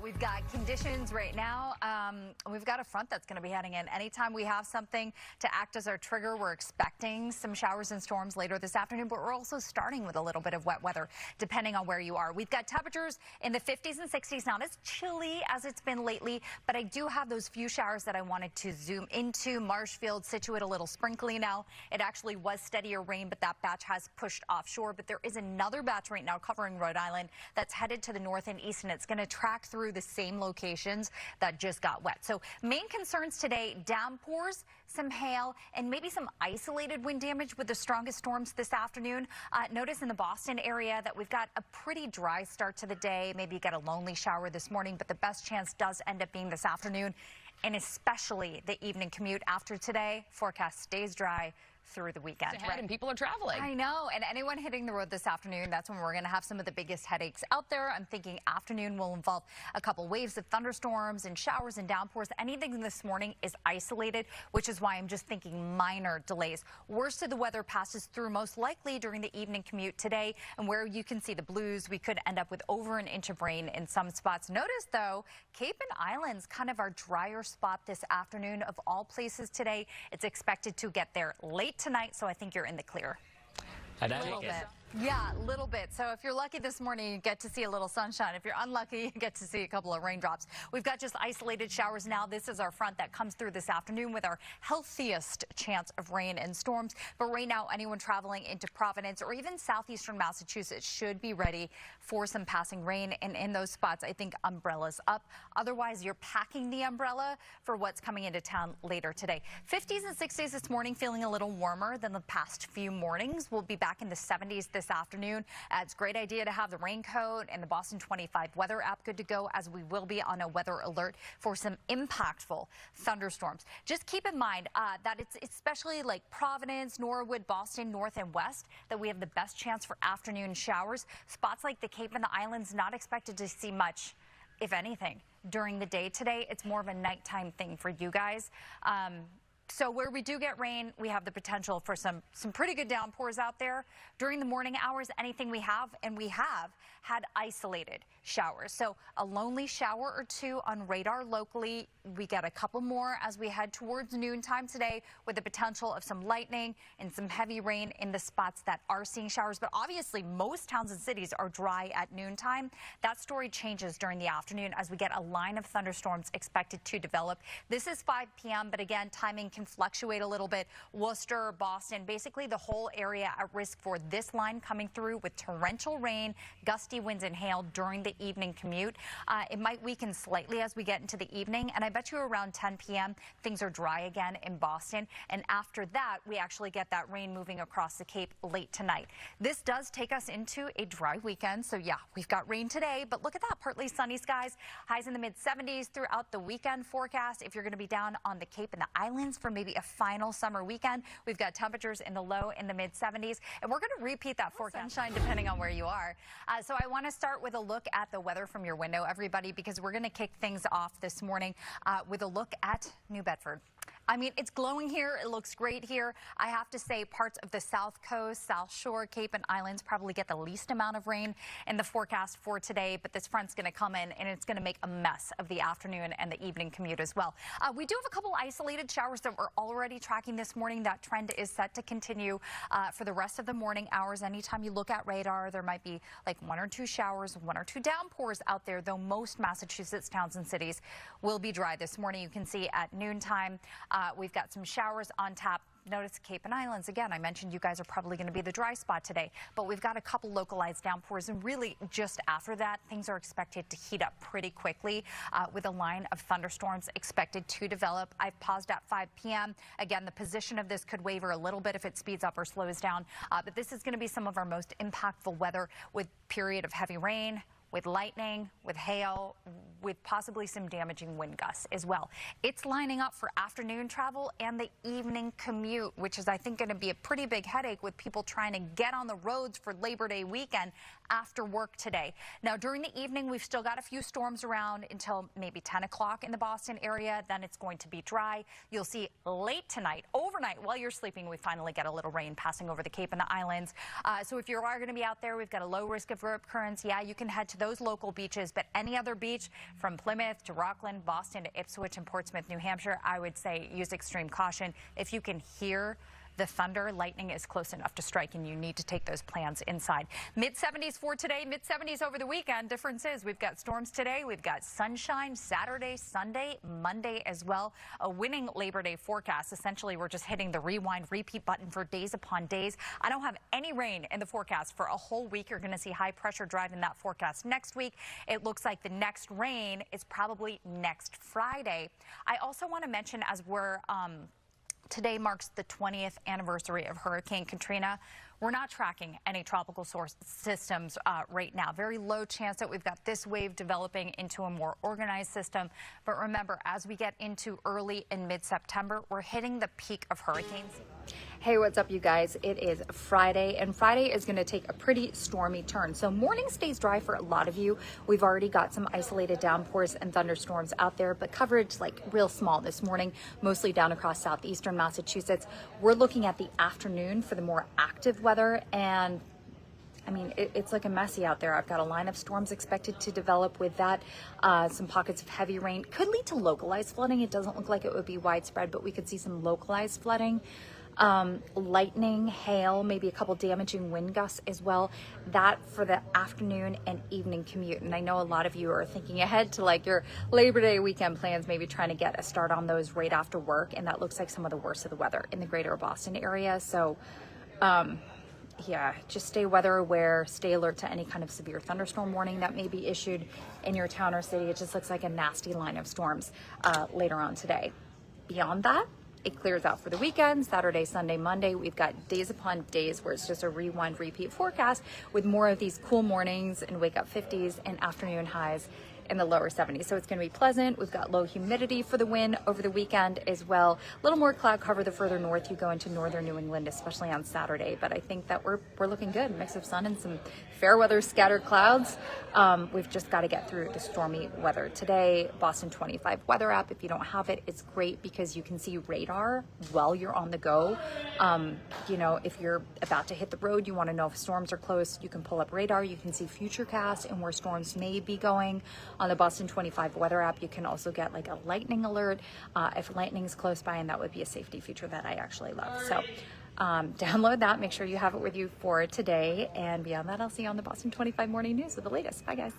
We've got conditions right now. We've got a front that's going to be heading in. Anytime we have something to act as our trigger, we're expecting some showers and storms later this afternoon, but we're also starting with a little bit of wet weather, depending on where you are. We've got temperatures in the 50s and 60s, not as chilly as it's been lately, but I do have those few showers that I wanted to zoom into. Marshfield, Situate, a little sprinkly now. It actually was steadier rain, but that batch has pushed offshore. But there is another batch right now covering Rhode Island that's headed to the north and east, and it's going to track through the same locations that just got wet. So main concerns today, downpours, some hail, and maybe some isolated wind damage with the strongest storms this afternoon. Notice in the Boston area that we've got a pretty dry start to the day. Maybe you get a lonely shower this morning, but the best chance does end up being this afternoon, and especially the evening commute after today. Forecast stays dry through the weekend. Ahead, and people are traveling. I know, and anyone hitting the road this afternoon, that's when we're going to have some of the biggest headaches out there. I'm thinking afternoon will involve a couple waves of thunderstorms and showers and downpours. Anything this morning is isolated, which is why I'm just thinking minor delays. Worst of the weather passes through most likely during the evening commute today, and where you can see the blues, we could end up with over an inch of rain in some spots. Notice, though, Cape and Islands, kind of our drier spot this afternoon of all places today. It's expected to get there late tonight, so I think you're in the clear. A little bit. Yeah, a little bit. So if you're lucky this morning, you get to see a little sunshine. If you're unlucky, you get to see a couple of raindrops. We've got just isolated showers now. This is our front that comes through this afternoon with our healthiest chance of rain and storms. But right now, anyone traveling into Providence or even southeastern Massachusetts should be ready for some passing rain. And in those spots, I think umbrellas up. Otherwise, you're packing the umbrella for what's coming into town later today. 50s and 60s this morning, feeling a little warmer than the past few mornings. We'll be back in the 70s this afternoon. It's a great idea to have the raincoat and the Boston 25 weather app good to go, as we will be on a weather alert for some impactful thunderstorms. Just keep in mind that it's especially like Providence, Norwood, Boston, North and West that we have the best chance for afternoon showers. Spots like the Cape and the Islands not expected to see much, if anything, during the day today. It's more of a nighttime thing for you guys. So where we do get rain, we have the potential for some pretty good downpours out there. During the morning hours, anything we have, and we have had isolated showers. So a lonely shower or two on radar locally. We get a couple more as we head towards noontime today, with the potential of some lightning and some heavy rain in the spots that are seeing showers. But obviously, most towns and cities are dry at noontime. That story changes during the afternoon as we get a line of thunderstorms expected to develop. This is 5 p.m., but again, timing can fluctuate a little bit. Worcester, Boston, basically the whole area at risk for this line coming through with torrential rain, gusty winds and hail during the evening commute. It might weaken slightly as we get into the evening, and I bet you around 10 p.m. things are dry again in Boston, and after that we actually get that rain moving across the Cape late tonight. This does take us into a dry weekend, so yeah, we've got rain today, but look at that, partly sunny skies, highs in the mid-70s throughout the weekend forecast. If you're going to be down on the Cape and the Islands for maybe a final summer weekend, we've got temperatures in the low in the mid-70s, and we're going to repeat that forecast sunshine depending on where you are. So I want to start with a look at the weather from your window, everybody, because we're going to kick things off this morning with a look at New Bedford. I mean, it's glowing here. It looks great here. I have to say parts of the South Coast, South Shore, Cape and Islands probably get the least amount of rain in the forecast for today, but this front's going to come in and it's going to make a mess of the afternoon and the evening commute as well. We do have a couple isolated showers that we're already tracking this morning. That trend is set to continue for the rest of the morning hours. Anytime you look at radar, there might be like 1 or 2 showers, 1 or 2 downpours out there, though most Massachusetts towns and cities will be dry this morning. You can see at noontime, we've got some showers on tap. Notice Cape and Islands, again, I mentioned you guys are probably going to be the dry spot today, but we've got a couple localized downpours, and really just after that, things are expected to heat up pretty quickly with a line of thunderstorms expected to develop. I've paused at 5 p.m. Again, the position of this could waver a little bit if it speeds up or slows down, but this is going to be some of our most impactful weather, with period of heavy rain, with lightning, with hail, with possibly some damaging wind gusts as well. It's lining up for afternoon travel and the evening commute, which is, I think, going to be a pretty big headache with people trying to get on the roads for Labor Day weekend after work today. Now, during the evening, we've still got a few storms around until maybe 10 o'clock in the Boston area. Then it's going to be dry. You'll see late tonight, overnight, while you're sleeping, we finally get a little rain passing over the Cape and the Islands. So if you are going to be out there, we've got a low risk of rip currents. Yeah, you can head to those local beaches, but any other beach, From Plymouth to Rockland, Boston to Ipswich and Portsmouth, New Hampshire, I would say use extreme caution. If you can hear the thunder, lightning is close enough to strike, and you need to take those plans inside. Mid-70s for today, mid-70s over the weekend. Difference is we've got storms today, we've got sunshine Saturday, Sunday, Monday as well. A winning Labor Day forecast. Essentially, we're just hitting the rewind, repeat button for days upon days. I don't have any rain in the forecast for a whole week. You're going to see high pressure driving that forecast next week. It looks like the next rain is probably next Friday. I also want to mention, as we're today marks the 20th anniversary of Hurricane Katrina. We're not tracking any tropical source systems right now. Very low chance that we've got this wave developing into a more organized system. But remember, as we get into early and mid-September, we're hitting the peak of hurricanes. Hey, what's up, you guys? It is Friday, and Friday is going to take a pretty stormy turn. So morning stays dry for a lot of you. We've already got some isolated downpours and thunderstorms out there, but coverage like real small this morning, mostly down across southeastern Massachusetts. We're looking at the afternoon for the more active weather, and I mean, it's looking messy out there. I've got a line of storms expected to develop with that. Some pockets of heavy rain could lead to localized flooding. It doesn't look like it would be widespread, but we could see some localized flooding. Lightning, hail, maybe a couple damaging wind gusts as well. That for the afternoon and evening commute. And I know a lot of you are thinking ahead to like your Labor Day weekend plans, maybe trying to get a start on those right after work. And that looks like some of the worst of the weather in the greater Boston area. So, yeah, just stay weather aware, stay alert to any kind of severe thunderstorm warning that may be issued in your town or city. It just looks like a nasty line of storms later on today. Beyond that, it clears out for the weekend. Saturday, Sunday, Monday, we've got days upon days where it's just a rewind, repeat forecast with more of these cool mornings and wake up 50s and afternoon highs in the lower 70s. So it's going to be pleasant. We've got low humidity for the wind over the weekend as well. A little more cloud cover the further north you go into northern New England, especially on Saturday. But I think that we're looking good. Mix of sun and some fair weather scattered clouds. We've just got to get through the stormy weather today. Boston 25 weather app. If you don't have it, it's great because you can see radar while you're on the go. You know, if you're about to hit the road, you want to know if storms are close, you can pull up radar. You can see futurecast and where storms may be going. On the Boston 25 weather app, you can also get like a lightning alert if lightning is close by, and that would be a safety feature that I actually love. So download that, make sure you have it with you for today, and beyond that, I'll see you on the Boston 25 Morning News with the latest. Bye, guys.